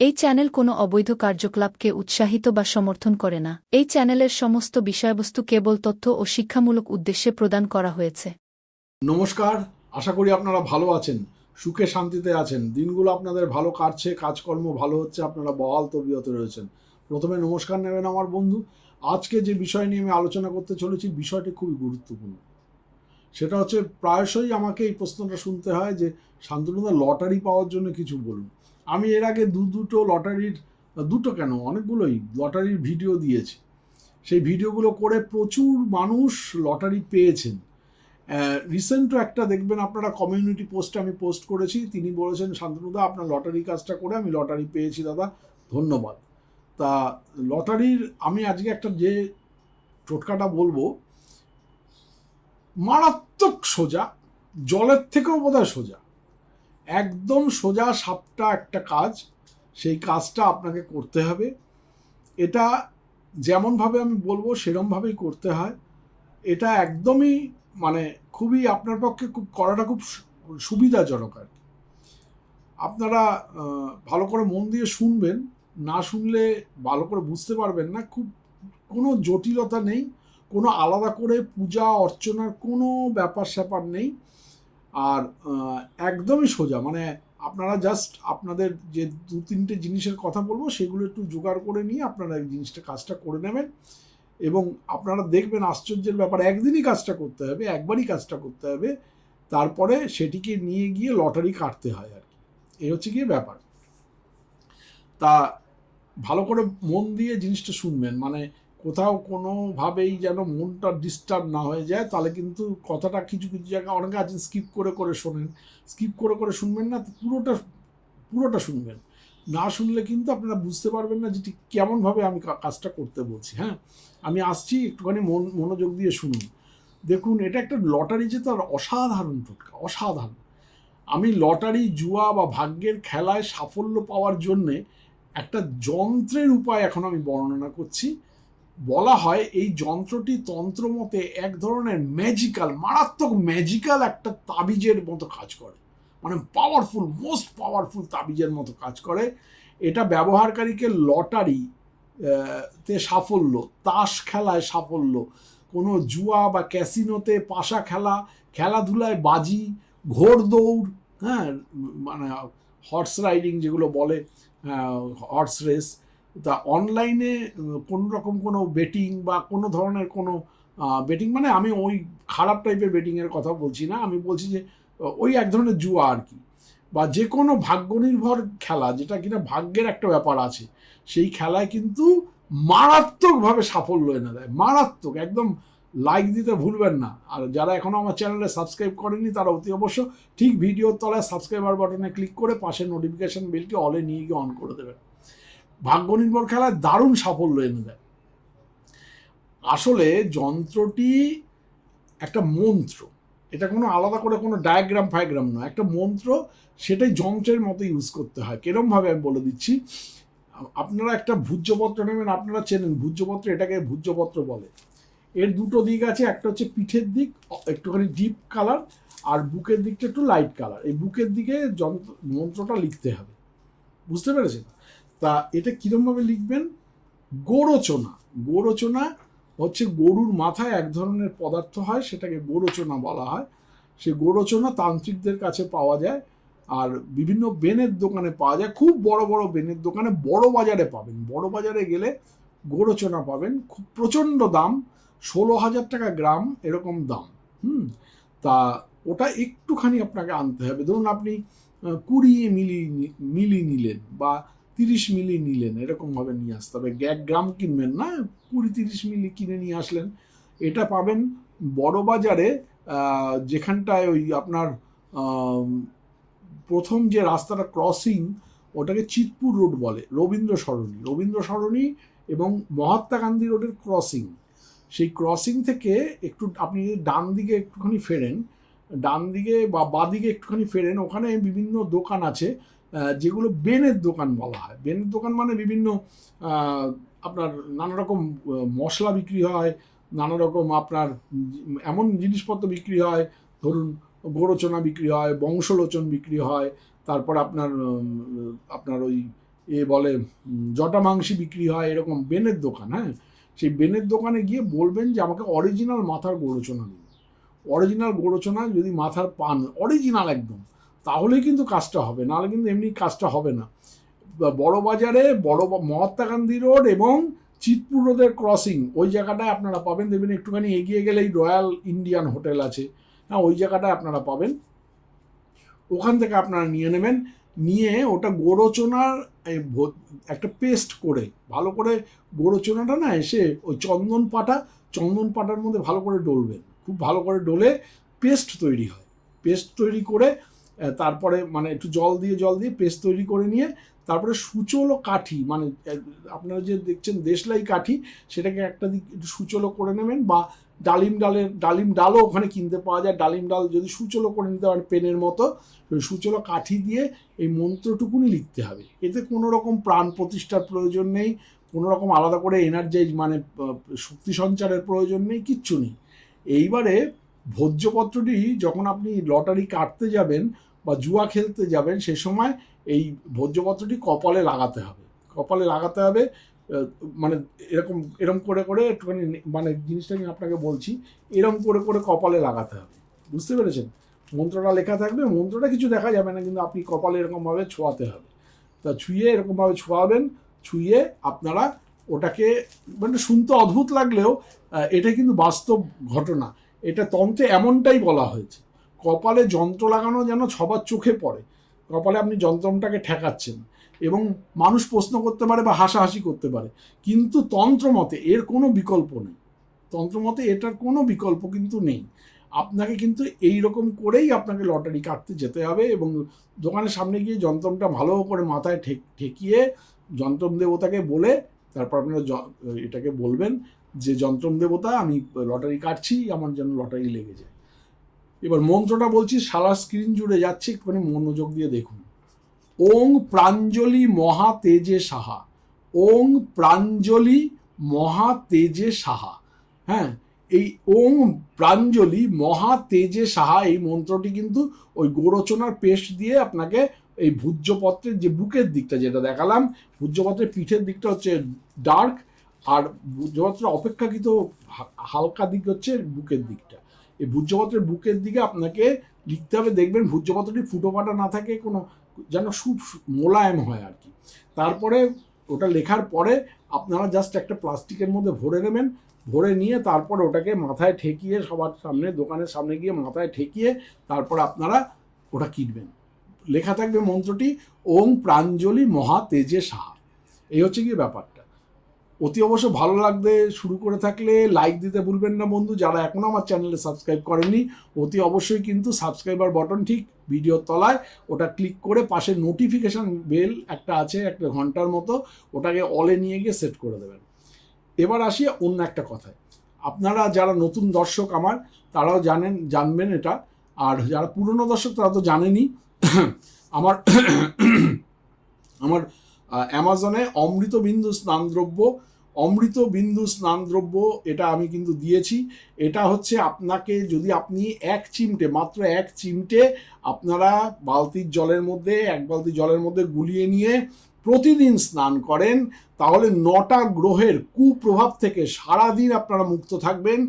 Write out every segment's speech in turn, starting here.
এই চ্যানেল কোনো অবৈধ কার্যকলাপকে উৎসাহিত বা সমর্থন করে না। এই চ্যানেলের সমস্ত বিষয়বস্তু কেবল তথ্য ও শিক্ষামূলক উদ্দেশ্যে প্রদান করা হয়েছে। নমস্কার, আশা করি আপনারা ভালো আছেন, সুখে শান্তিতে আছেন। দিনগুলো আপনাদের ভালো কাটছে, কাজকর্ম ভালো হচ্ছে, আপনারা বহাল তবিয়তে রয়েছেন। প্রথমে নমস্কার নেবেন আমার বন্ধু। আজকে যে বিষয় নিয়ে আমি আলোচনা করতে চলেছি, বিষয়টি খুবই গুরুত্বপূর্ণ। সেটা হচ্ছে, প্রায়শই আমাকে এই প্রশ্নটা শুনতে হয় যে শান্তনুদা, লটারি পাওয়ার জন্য কিছু বলুন। আমি এর আগে দুটো লটারির, দুটো কেন অনেকগুলোই লটারির ভিডিও দিয়েছি। সেই ভিডিওগুলো করে প্রচুর মানুষ লটারি পেয়েছেন। রিসেন্টও একটা দেখবেন আপনারা, কমিউনিটি পোস্টে আমি পোস্ট করেছি, তিনি বলেছেন, শান্তনুদা আপনার লটারি কাজটা করে আমি লটারি পেয়েছি দাদা, ধন্যবাদ। তা লটারির আমি আজকে একটা যে টোটকাটা বলবো, মারাত্মক সোজা, জলের থেকেও বোধহয় সোজা, একদম সোজা সাপটা একটা কাজ। সেই কাজটা আপনাকে করতে হবে। এটা যেমনভাবে আমি বলবো সেরমভাবেই করতে হয়। এটা একদমই মানে খুবই আপনার পক্ষে খুব করাটা খুব সুবিধাজনক আর কি। আপনারা ভালো করে মন দিয়ে শুনবেন, না শুনলে ভালো করে বুঝতে পারবেন না। খুব কোনো জটিলতা নেই, কোনো আলাদা করে পূজা অর্চনার কোনো ব্যাপার স্যাপার নেই। আর একদমই সোজা, মানে আপনারা জাস্ট আপনাদের যে দু তিনটে জিনিসের কথা বলবো সেগুলো একটু জোগাড় করে নিয়ে আপনারা এই জিনিসটা কাজটা করে নেবেন, এবং আপনারা দেখবেন আশ্চর্যের ব্যাপার। একদিনই কাজটা করতে হবে, একবারই কাজটা করতে হবে, তারপরে সেটিকে নিয়ে গিয়ে লটারি কাটতে হয় আর কি। এই হচ্ছে গিয়ে ব্যাপার। তা ভালো করে মন দিয়ে জিনিসটা শুনবেন, মানে কোথাও কোনোভাবেই যেন মনটা ডিস্টার্ব না হয়ে যায়। তাহলে কিন্তু কথাটা কিছু কিছু জায়গায় অনেকে আছে স্কিপ করে করে শোনেন। স্কিপ করে করে শুনবেন না, পুরোটা পুরোটা শুনবেন। না শুনলে কিন্তু আপনারা বুঝতে পারবেন না যে ঠিক কেমনভাবে আমি কাজটা করতে বলছি। হ্যাঁ, আমি আসছি, একটুখানি মনোযোগ দিয়ে শুনুন। দেখুন, এটা একটা লটারি যে তার অসাধারণ টোটকা, অসাধারণ। আমি লটারি, জুয়া বা ভাগ্যের খেলায় সাফল্য পাওয়ার জন্যে একটা যন্ত্রের উপায় এখন আমি বর্ণনা করছি। বলা হয় এই যন্ত্রটি তন্ত্রমতে এক ধরনের ম্যাজিক্যাল, মারাত্মক ম্যাজিক্যাল একটা তাবিজের মতো কাজ করে, মানে পাওয়ারফুল, মোস্ট পাওয়ারফুল তাবিজের মতো কাজ করে। এটা ব্যবহারকারীকে লটারি তে সাফল্য, তাস খেলায় সাফল্য, কোনো জুয়া বা ক্যাসিনোতে পাশা খেলা, খেলাধুলায় বাজি, ঘোড়দৌড়, হ্যাঁ, মানে হর্স রাইডিং যেগুলো বলে, হর্স রেস, তা অনলাইনে কোনো রকম কোনো বেটিং বা কোনো ধরনের কোনো বেটিং, মানে আমি ওই খারাপ টাইপের বেটিংয়ের কথা বলছি না, আমি বলছি যে ওই এক ধরনের জুয়া আর কি, বা যে কোনো ভাগ্য নির্ভর খেলা যেটা কিনা ভাগ্যের একটা ব্যাপার আছে, সেই খেলায় কিন্তু মারাত্মকভাবে সাফল্য এনে দেয়, মারাত্মক একদম। লাইক দিতে ভুলবেন না। আর যারা এখনো আমার চ্যানেলে সাবস্ক্রাইব করেনি তারা অতি অবশ্য ঠিক ভিডিওর তলায় সাবস্ক্রাইবার বাটনে ক্লিক করে পাশে নোটিফিকেশন বেলটি অলে নিয়ে গিয়ে অন করে দেবেন। ভাগ্য নির্ভর খেলায় দারুণ সাফল্য এনে দেয়। আসলে যন্ত্রটি একটা মন্ত্র, এটা কোনো আলাদা করে কোনো ডায়াগ্রাম ফায়াগ্রাম নয়, একটা মন্ত্র। সেটাই যন্ত্রের মতো ইউজ করতে হয়। কিরমভাবে আমি বলে দিচ্ছি। আপনারা একটা ভূজ্যপত্র নেবেন, আপনারা চেনেন ভূজ্যপত্র, এটাকে ভূজ্যপত্র বলে। এর দুটো দিক আছে, একটা হচ্ছে পিঠের দিক একটুখানি ডিপ কালার, আর বুকের দিকটা একটু লাইট কালার। এই বুকের দিকে মন্ত্রটা লিখতে হবে, বুঝতে পেরেছেন? তা এটা কীরমভাবে লিখবেন? গোরচনা। গোরচনা হচ্ছে গরুর মাথায় এক ধরনের পদার্থ হয়, সেটাকে গোরচনা বলা হয়। সে গোরচনা তান্ত্রিকদের কাছে পাওয়া যায়, আর বিভিন্ন বেনের দোকানে পাওয়া যায়, খুব বড় বড় বেনের দোকানে, বড় বাজারে পাবেন। বড় বাজারে গেলে গোরচনা পাবেন, খুব প্রচণ্ড দাম, 16,000 টাকা গ্রাম এরকম দাম। তা ওটা একটুখানি আপনাকে আনতে হবে। ধরুন আপনি 20 মিলি নিলেন বা 30 মিলি নিলেন, এরকমভাবে নিয়ে আসতে হবে। 1 গ্রাম কিনবেন না, 20-30 মিলি কিনে নিয়ে আসলেন। এটা পাবেন বড় বাজারে, যেখানটায় ওই আপনার প্রথম যে রাস্তাটা ক্রসিং, ওটাকে চিতপুর রোড বলে, রবীন্দ্র সরণি এবং মহাত্মা গান্ধী রোডের ক্রসিং। সেই ক্রসিং থেকে একটু আপনি ডান দিকে একটুখানি ফেরেন, ডান দিকে বা বাদিকে একটুখানি ফেরেন, ওখানে বিভিন্ন দোকান আছে, যেগুলো বেনের দোকান বলা হয়। বেনের দোকান মানে বিভিন্ন আপনার নানা রকম মশলা বিক্রি হয়, নানা রকম আপনার এমন জিনিসপত্র বিক্রি হয়, ধরুন গোরচনা বিক্রি হয়, বংশলোচন বিক্রি হয়, তারপর আপনার ওই বলে জটা মাংসি বিক্রি হয়, এরকম বেনের দোকান, হ্যাঁ, সেই বেনের দোকানে গিয়ে বলবেন যে আমাকে অরিজিনাল মাথার গোড়চনা দিন। অরিজিনাল গোড়চনা যদি মাথার পান অরিজিনাল একদম, তাহলেই কিন্তু কাজটা হবে, নাহলে কিন্তু এমনি কাজটা হবে না। বড় বাজারে মহাত্মা গান্ধী রোড এবং চিতপুর রোডের ক্রসিং, ওই জায়গাটায় আপনারা পাবেন। দেখবেন একটুখানি এগিয়ে গেলেই রয়্যাল ইন্ডিয়ান হোটেল আছে, হ্যাঁ, ওই জায়গাটায় আপনারা পাবেন। ওখান থেকে আপনারা নিয়ে নেবেন, নিয়ে ওটা গোড়চনার একটা পেস্ট করে ভালো করে, গোড়চনাটা না এসে ওই চন্দন পাটার মধ্যে ভালো করে ডলবেন, খুব ভালো করে ডলে পেস্ট তৈরি হয়। পেস্ট তৈরি করে তারপরে মানে একটু জল দিয়ে পেস্ট তৈরি করে নিয়ে তারপরে সুচলো কাঠি, মানে আপনারা যে দেখছেন দেশলাই কাঠি, সেটাকে একটা দিক একটু সুচলো করে নেবেন, বা ডালিম ডালও ওখানে কিনতে পাওয়া যায়। ডালিম ডাল যদি সুচলো করে নিতে পারেন পেনের মতো, সুচলো কাঠি দিয়ে এই মন্ত্রটুকুনি লিখতে হবে। এতে কোনো রকম প্রাণ প্রতিষ্ঠার প্রয়োজন নেই, কোনো রকম আলাদা করে এনার্জাইজ মানে শক্তি সঞ্চারের প্রয়োজন নেই, কিচ্ছু নেই। এইবারে ভোজ্যপত্রটি যখন আপনি লটারি কাটতে যাবেন বা জুয়া খেলতে যাবেন, সে সময় এই ভোজ্যপত্রটি কপালে লাগাতে হবে। মানে এরকম করে একটুখানি, মানে জিনিসটা আমি আপনাকে বলছি, এরকম করে কপালে লাগাতে হবে, বুঝতে পেরেছেন? মন্ত্রটা লেখা থাকবে, মন্ত্রটা কিছু দেখা যাবে না, কিন্তু আপনি কপালে এরকমভাবে ছোঁয়াতে হবে। তা ছুঁয়ে এরকমভাবে ছোঁয়াবেন, ছুঁয়ে আপনারা ওটাকে, মানে শুনতে অদ্ভুত লাগলেও এটা কিন্তু বাস্তব ঘটনা। এটা তন্ত্রে এমনটাই বলা হয়েছে, কপালে যন্ত্র লাগানো যেন সবার চোখে পড়ে। কপালে আপনি যন্ত্রটাকে ঠেকাচ্ছেন এবং মানুষ প্রশ্ন করতে পারে বা হাসাহাসি করতে পারে, কিন্তু তন্ত্রমতে এর কোনো বিকল্প নেই। তন্ত্রমতে এটার কোনো বিকল্প কিন্তু নেই। আপনাকে কিন্তু এই রকম করেই আপনাকে লটারি কাটতে যেতে হবে, এবং দোকানের সামনে গিয়ে যন্ত্রটা ভালো করে মাথায় ঠেকিয়ে যন্ত্রম দেবতাকে বলে তারপর আপনারা এটাকে বলবেন যে যন্ত্রম দেবতা, আমি লটারি কাটছি, আমার যেন লটারি লেগে যায়। এবার মন্ত্রটা বলছি, সারা স্ক্রিন জুড়ে যাচ্ছে, একটুখানি মনোযোগ দিয়ে দেখুন। ওং প্রাঞ্জলি মহা তেজে সাহা, ওং প্রাঞ্জলি মহা তেজে সাহা। হ্যাঁ, এই ওং প্রাঞ্জলি মহা তেজে সাহা এই মন্ত্রটি কিন্তু ওই গোরচনার পেস্ট দিয়ে আপনাকে এই ভূজ্যপত্রের যে বুকের দিকটা যেটা দেখালাম, ভূজ্যপত্রের পিঠের দিকটা হচ্ছে ডার্ক, আর ভূজ্যপত্রের অপেক্ষাকৃত হালকা দিক হচ্ছে বুকের দিকটা। এই ভূজ্যপত্রের বুকের দিকে আপনাকে লিখতে হবে। দেখবেন ভূজ্যপত্রটি ফুটো ফাটা না থাকে, কোনো যেন খুব মোলায়েম হয় আর কি। তারপরে ওটা লেখার পরে আপনারা জাস্ট একটা প্লাস্টিকের মধ্যে ভরে নেবেন, ভরে নিয়ে তারপর ওটাকে মাথায় ঠেকিয়ে, সবার সামনে দোকানের সামনে গিয়ে মাথায় ঠেকিয়ে তারপর আপনারা ওটা কিনবেন। লেখা থাকবে মন্ত্রটি ওং প্রাঞ্জলি মহা তেজে সাহা। এই হচ্ছে কি ব্যাপারটা। অতি অবশ্য ভালো লাগবে, শুরু করে থাকলে লাইক দিতে ভুলবেন না বন্ধু। যারা এখনও আমার চ্যানেলে সাবস্ক্রাইব করেননি, অতি অবশ্যই কিন্তু সাবস্ক্রাইবার বটন ঠিক ভিডিওর তলায়, ওটা ক্লিক করে পাশে নোটিফিকেশান বেল একটা আছে, একটা ঘন্টার মতো, ওটাকে অলে নিয়ে গিয়ে সেট করে দেবেন। এবার আসি অন্য একটা কথায়। আপনারা যারা নতুন দর্শক আমার, তারাও জানবেন এটা, আর যারা পুরনো দর্শক তারা তো জানেনই। আমার অ্যামাজনে অমৃতবিন্দু স্নানদ্রব্য এটা আমি কিন্তু দিয়েছি। এটা হচ্ছে আপনাকে, যদি আপনি মাত্র এক চিমটে আপনারা এক বালতি জলের মধ্যে গুলিয়ে নিয়ে প্রতিদিন স্নান করেন, তাহলে 9টা গ্রহের কুপ্রভাব থেকে সারাদিন আপনারা মুক্ত থাকবেন।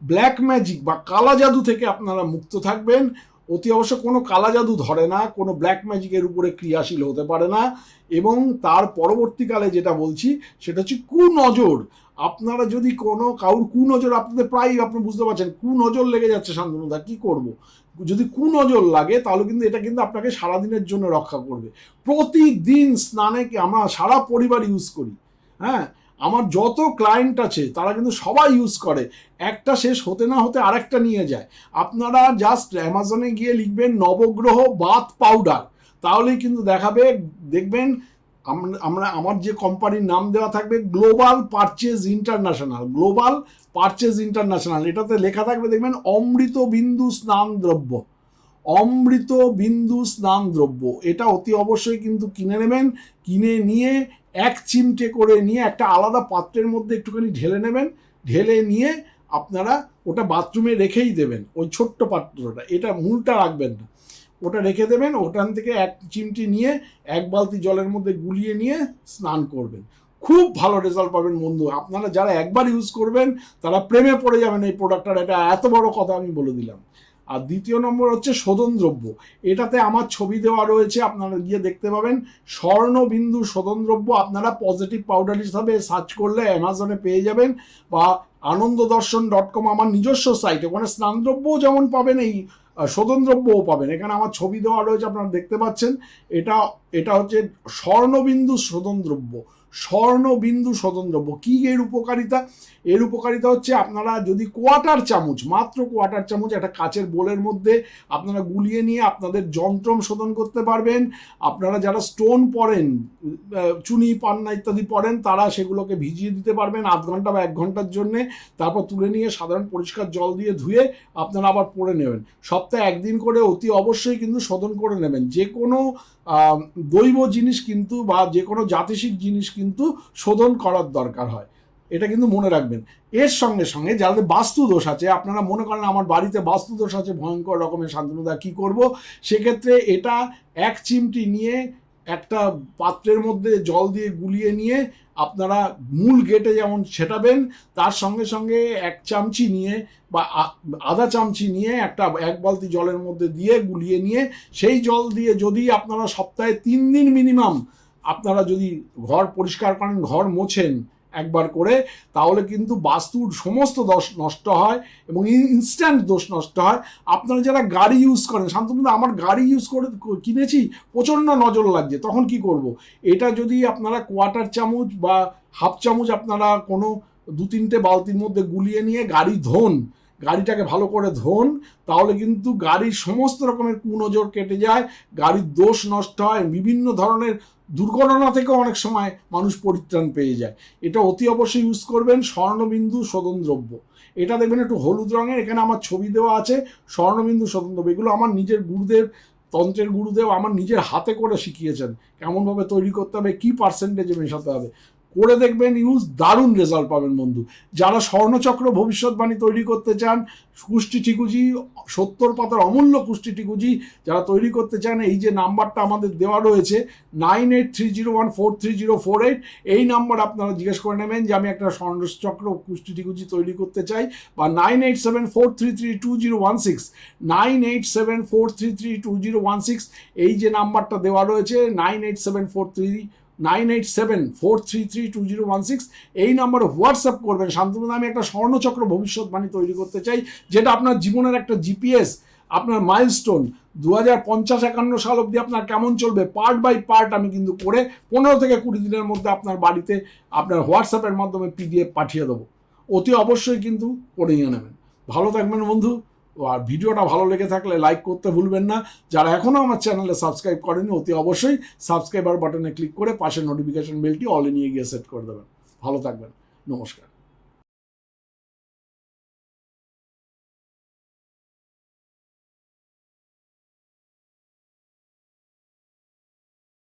ব্ল্যাক ম্যাজিক বা কালা জাদু থেকে আপনারা মুক্ত থাকবেন। অতি অবশ্য কোনো কালা জাদু ধরে না, কোনো ব্ল্যাক ম্যাজিকের উপরে ক্রিয়াশীল হতে পারে না। এবং তার পরবর্তীকালে যেটা বলছি সেটা হচ্ছে কুনজর। আপনারা যদি কারুর কুনজর, আপনাদের প্রায়ই আপনি বুঝতে পারছেন কুনজর লেগে যাচ্ছে, শান্তনুদা কী করব, যদি কুনজর লাগে তাহলে কিন্তু এটা কিন্তু আপনাকে সারাদিনের জন্য রক্ষা করবে। প্রতিদিন স্নানে আমরা সারা পরিবার ইউজ করি, হ্যাঁ, আমার যত ক্লায়েন্ট আছে তারা কিন্তু সবাই ইউজ করে, একটা শেষ হতে না হতে আরেকটা নিয়ে যায়। আপনারা জাস্ট অ্যামাজনে গিয়ে লিখবেন নবগ্রহ বাথ পাউডার, তাহলেই কিন্তু দেখবেন আমার যে কোম্পানির নাম দেওয়া থাকবে গ্লোবাল পারচেজ ইন্টারন্যাশনাল, এটাতে লেখা থাকবে দেখবেন অমৃতবিন্দু স্নান দ্রব্য। এটা অতি অবশ্যই কিন্তু কিনে নেবেন। কিনে নিয়ে এক চিমটে করে নিয়ে একটা আলাদা পাত্রের মধ্যে একটুখানি ঢেলে নেবেন। ঢেলে নিয়ে আপনারা ওটা বাথরুমে রেখেই দেবেন, ওই ছোট্ট পাত্রটা, এটা মূলটা রাখবেন না। ওটা রেখে দেবেন, ওখান থেকে 1 চিমটি নিয়ে 1 বালতি জলের মধ্যে গুলিয়ে নিয়ে স্নান করবেন। খুব ভালো রেজাল্ট পাবেন বন্ধু। আপনারা যারা একবার ইউজ করবেন তারা প্রেমে পড়ে যাবেন এই প্রোডাক্টটার, এটা এত বড় কথা আমি বলে দিলাম। আর দ্বিতীয় নম্বর হচ্ছে শোধন দ্রব্য। এটাতে আমার ছবি দেওয়া রয়েছে, আপনারা গিয়ে দেখতে পাবেন। স্বর্ণবিন্দু শোধন দ্রব্য আপনারা পজিটিভ পাউডার হিসাবে সার্চ করলে অ্যামাজনে পেয়ে যাবেন, বা আনন্দদর্শন.com আমার নিজস্ব সাইট, ওখানে স্নানদ্রব্যও যেমন পাবেন, এই শোধন দ্রব্যও পাবেন। এখানে আমার ছবি দেওয়া রয়েছে, আপনারা দেখতে পাচ্ছেন। এটা হচ্ছে স্বর্ণবিন্দু শোধন দ্রব্য। স্বর্ণবিন্দু শোধন দ্রব্য কি এর উপকারিতা? এর উপকারিতা হচ্ছে আপনারা যদি মাত্র কোয়ার্টার চামচ একটা কাচের বোলের মধ্যে আপনারা গুলিয়ে নিয়ে আপনাদের যন্ত্রম শোধন করতে পারবেন। আপনারা যারা স্টোন পড়েন, চুনি পান্না ইত্যাদি পড়েন, তারা সেগুলোকে ভিজিয়ে দিতে পারবেন 0.5 ঘন্টা বা 1 ঘন্টার জন্যে। তারপর তুলে নিয়ে সাধারণ পরিষ্কার জল দিয়ে ধুয়ে আপনারা আবার পরে নেবেন। সপ্তাহে 1 দিন করে অতি অবশ্যই কিন্তু শোধন করে নেবেন। যে কোনো দৈব জিনিস কিন্তু বা যে কোনো জাতিসিক জিনিস কিন্তু শোধন করার দরকার হয়, এটা কিন্তু মনে রাখবেন। এর সঙ্গে সঙ্গে যাদের বাস্তু দোষ আছে, আপনারা মনে করেন আমার বাড়িতে বাস্তু দোষ আছে ভয়ঙ্কর রকমের, শান্তনুদা কী করব, সেক্ষেত্রে এটা 1 চিমটি নিয়ে একটা পাত্রের মধ্যে জল দিয়ে গুলিয়ে নিয়ে আপনারা মূল গেটে যেমন ছেটাবেন, তার সঙ্গে সঙ্গে 1 চামচি নিয়ে বা আধা চামচি নিয়ে 1 বালতি জলের মধ্যে দিয়ে গুলিয়ে নিয়ে সেই জল দিয়ে যদি আপনারা সপ্তাহে 3 দিন মিনিমাম আপনারা যদি ঘর পরিষ্কার করেন, ঘর মোছেন একবার করে, তাহলে কিন্তু বাস্তুর সমস্ত দোষ নষ্ট হয় এবং ইনস্ট্যান্ট দোষ নষ্ট হয়। আপনারা যারা গাড়ি ইউজ করেন, শান্তনু আমার গাড়ি ইউজ করে কিনেছি, প্রচণ্ড নজর লাগছে, তখন কি করব? এটা যদি আপনারা কোয়ার্টার চামচ বা হাফ চামচ আপনারা কোনো 2-3টে বালতির মধ্যে গুলিয়ে নিয়ে গাড়িটাকে ভালো করে ধোন, তাহলে কিন্তু গাড়ির সমস্ত রকমের কুনজর কেটে যায়, গাড়ির দোষ নষ্ট হয়, বিভিন্ন ধরনের দুর্ঘটনা থেকে অনেক সময় মানুষ পরিত্রাণ পেয়ে যায়। এটা অতি অবশ্যই ইউজ করবেন। স্বর্ণবিন্দু শোধন দ্রব্য, এটা দেখবেন একটু হলুদ রঙের, এখানে আমার ছবি দেওয়া আছে। স্বর্ণবিন্দু শোধন দ্রব্য, এগুলো আমার নিজের গুরুদেব, তন্ত্রের গুরুদেব আমার নিজের হাতে করে শিখিয়েছেন, কেমনভাবে তৈরি করতে হবে, কী পার্সেন্টেজে মেশাতে হবে। করে দেখবেন, ইউজ দারুণ রেজাল্ট পাবেন বন্ধু। যারা স্বর্ণচক্র ভবিষ্যৎবাণী তৈরি করতে চান, কুষ্টি ঠিকুজি 70 পাতার অমূল্য কুষ্টি ঠিকুজি যারা তৈরি করতে চান, এই যে নাম্বারটা আমাদের দেওয়া রয়েছে 9830143048, এই নাম্বার আপনারা জিজ্ঞেস করে নেবেন যে আমি একটা স্বর্ণচক্র কুষ্টি ঠিকুজি তৈরি করতে চাই, বা 9874332016 9874332016, এই যে নাম্বারটা দেওয়া রয়েছে 9874332016, এই নাম্বারে হোয়াটসঅ্যাপ করবেন। শান্তনু আমি একটা স্বর্ণচক্র ভবিষ্যৎবাণী তৈরি করতে চাই, যেটা আপনার জীবনের একটা জিপিএস, আপনার মাইলস্টোন 2050-51 সাল অবধি আপনার কেমন চলবে, পার্ট বাই পার্ট আমি কিন্তু করে 15 থেকে 20 দিনের মধ্যে আপনার বাড়িতে আপনার হোয়াটসঅ্যাপের মাধ্যমে PDF পাঠিয়ে দেবো। অতি অবশ্যই কিন্তু করে নিয়ে নেবেন। ভালো থাকবেন বন্ধু। আর ভিডিওটা ভালো লেগে থাকলে লাইক করতে ভুলবেন না। যারা এখনও আমার চ্যানেলে সাবস্ক্রাইব করেনি, অতি অবশ্যই সাবস্ক্রাইবার বাটনে ক্লিক করে পাশের নোটিফিকেশন বেলটি অলে নিয়ে গিয়ে সেট করে দেবেন। ভালো থাকবেন, নমস্কার।